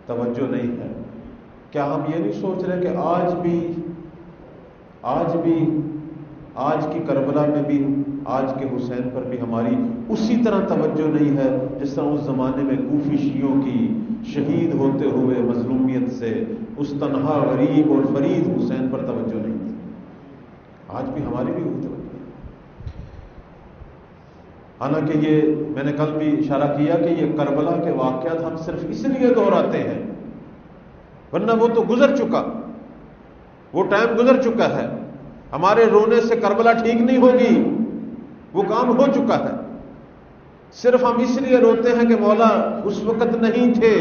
توجہ نہیں ہے۔ کیا ہم یہ نہیں سوچ رہے کہ آج کی کربلا میں بھی، آج کے حسین پر بھی ہماری اسی طرح توجہ نہیں ہے جس طرح اس زمانے میں کوفی شیعوں کی شہید ہوتے ہوئے مظلومیت سے اس تنہا غریب اور فرید حسین پر توجہ نہیں تھی؟ آج بھی ہماری بھی وہی توجہ ہے۔ حالانکہ یہ میں نے کل بھی اشارہ کیا کہ یہ کربلا کے واقعات ہم صرف اس لیے دہراتے ہیں، ورنہ وہ تو گزر چکا، وہ ٹائم گزر چکا ہے۔ ہمارے رونے سے کربلا ٹھیک نہیں ہوگی، وہ کام ہو چکا ہے۔ صرف ہم اس لیے روتے ہیں کہ مولا اس وقت نہیں تھے،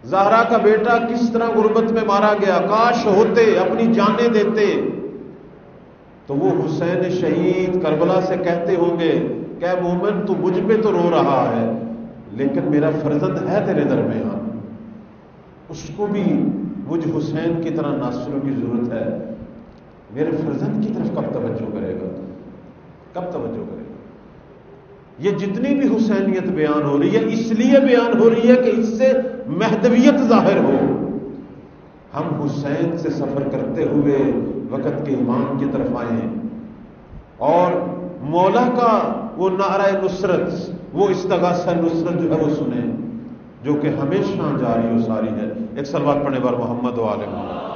زہرا کا بیٹا کس طرح غربت میں مارا گیا، کاش ہوتے، اپنی جانیں دیتے تو وہ حسین شہید کربلا سے کہتے ہوں گے کہ اے مومن تو مجھ پہ تو رو رہا ہے لیکن میرا فرزند ہے تیرے درمیان، اس کو بھی مجھ حسین کی طرح ناصروں کی ضرورت ہے، میرے فرزند کی طرف کب توجہ کرے گا، کب توجہ کرے گا؟ یہ جتنی بھی حسینیت بیان ہو رہی ہے اس لیے بیان ہو رہی ہے کہ اس سے مہدویت ظاہر ہو۔ ہم حسین سے سفر کرتے ہوئے وقت کے امام کی طرف آئیں اور مولا کا وہ نعرہ نصرت، وہ استغاثہ نصرت جو ہے وہ سنیں، جو کہ ہمیشہ جاری و ساری ہے۔ ایک صلوات پڑھنے پر محمد و آل محمد۔